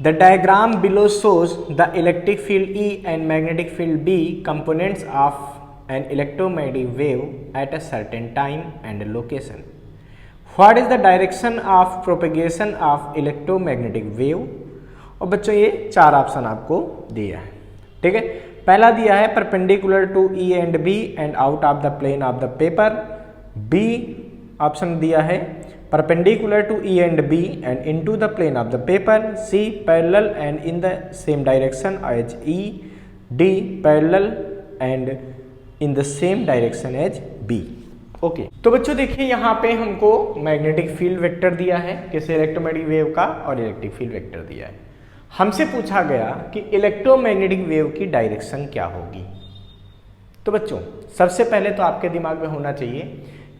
The diagram below shows the electric field E and magnetic field B components of an electromagnetic wave at a certain time and location. What is the direction of propagation of electromagnetic wave? और बच्चों ये चार option आपको दिया है, ठीक है। पहला दिया है perpendicular to E and B and out of the plane of the paper. B option दिया है perpendicular to E and B and into the plane of the paper. C parallel and in the same direction as E. D parallel and in the same direction as B. Okay तो बच्चों देखिए यहाँ पे हमको magnetic field vector दिया है, किसी electromagnetic wave का, और इलेक्ट्रिक फील्ड वेक्टर दिया है। हमसे पूछा गया कि इलेक्ट्रोमैग्नेटिक वेव की डायरेक्शन क्या होगी। तो बच्चों सबसे पहले तो आपके दिमाग में होना चाहिए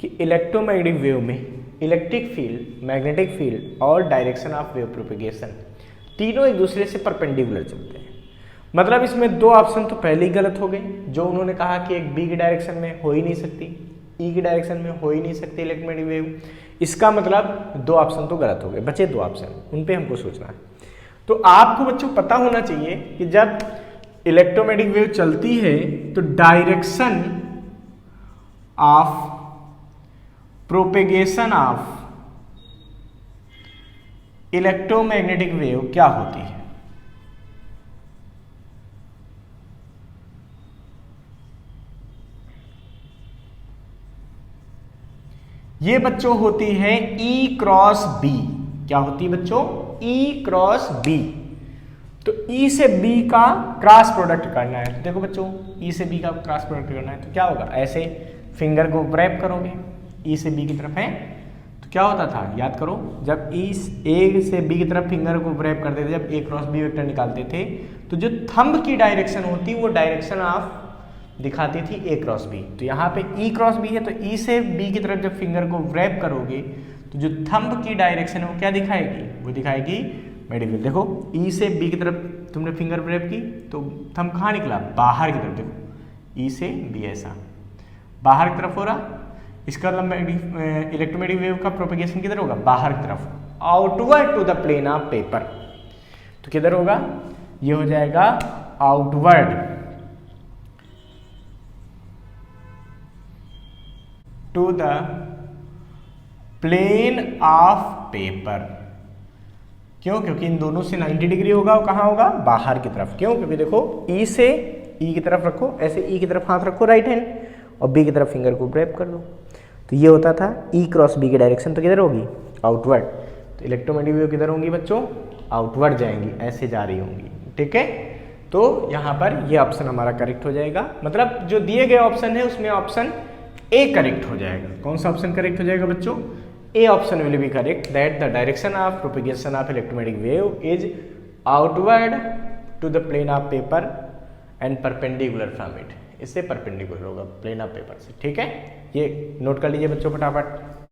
कि इलेक्ट्रोमैग्नेटिक वेव में इलेक्ट्रिक फील्ड, मैग्नेटिक फील्ड और डायरेक्शन ऑफ वेव प्रोपेगेशन तीनों एक दूसरे से परपेंडिकुलर चलते हैं। मतलब इसमें दो ऑप्शन तो पहले ही गलत हो गए, जो उन्होंने कहा कि एक बी की डायरेक्शन में हो ही नहीं सकती, ई की डायरेक्शन में हो ही नहीं सकती इलेक्ट्रोमैग्नेटिक वेव। इसका मतलब दो ऑप्शन तो गलत हो गए, बचे दो ऑप्शन, उन पे हमको सोचना है। तो आपको बच्चों पता होना चाहिए कि जब इलेक्ट्रोमैग्नेटिक वेव चलती है तो direction of propagation of electromagnetic wave क्या होती है। ये बच्चों होती है E क्रॉस B। क्या होती है बच्चों? E cross B। तो E से B का क्रॉस प्रोडक्ट करना है। तो देखो बच्चों E से B का क्रॉस प्रोडक्ट करना है तो क्या होगा, ऐसे फिंगर को रैप करोगे, E से B की तरफ है तो क्या होता था, याद करो, जब E A से B की तरफ फिंगर को रैप करते थे, जब A क्रॉस B वेक्टर निकालते थे तो जो थंब की डायरेक्शन होती वो डायरेक्शन ऑफ दिखाती थी A क्रॉस B। तो यहाँ पे E क्रॉस B है तो E से B की तरफ जब फिंगर को रैप करोगे तो जो थंब की डायरेक्शन है वो क्या दिखाएगी, वो दिखाएगी मेडिकल। देखो E से B की तरफ तुमने फिंगर रैप की तो थंब कहाँ निकला, बाहर की तरफ। देखो E से B ऐसा बाहर की तरफ हो रहा, इसका मतलब इलेक्ट्रोमैग्नेटिक वेव का प्रोपेगेशन किधर होगा, बाहर की तरफ, outward to the plane of paper. तो किधर होगा, ये हो जाएगा outward to the plane of paper. क्यों? क्योंकि इन दोनों से 90 डिग्री होगा, और कहाँ होगा, बाहर की तरफ। क्यों? क्योंकि देखो E से E की तरफ रखो, ऐसे E की तरफ हाथ रखो राइट हैंड, और B की तरफ फिंगर को रैप कर दो। तो ये होता था E क्रॉस B की डायरेक्शन तो किधर होगी, आउटवर्ड। तो इलेक्ट्रोमैग्नेटिक वेव किधर होंगी बच्चों, आउटवर्ड जाएंगी, ऐसे जा रही होंगी, ठीक है। तो यहाँ पर ये ऑप्शन हमारा करेक्ट हो जाएगा। मतलब जो दिए गए ऑप्शन है उसमें ऑप्शन ए करेक्ट हो जाएगा। कौन सा ऑप्शन करेक्ट हो जाएगा बच्चों, A option will be correct, that the direction of propagation of electromagnetic wave is outward to the plane of paper and perpendicular from it. इससे परपेंडिकुलर होगा प्लेन ऑफ पेपर से, ठीक है। ये नोट कर लीजिए बच्चों फटाफट।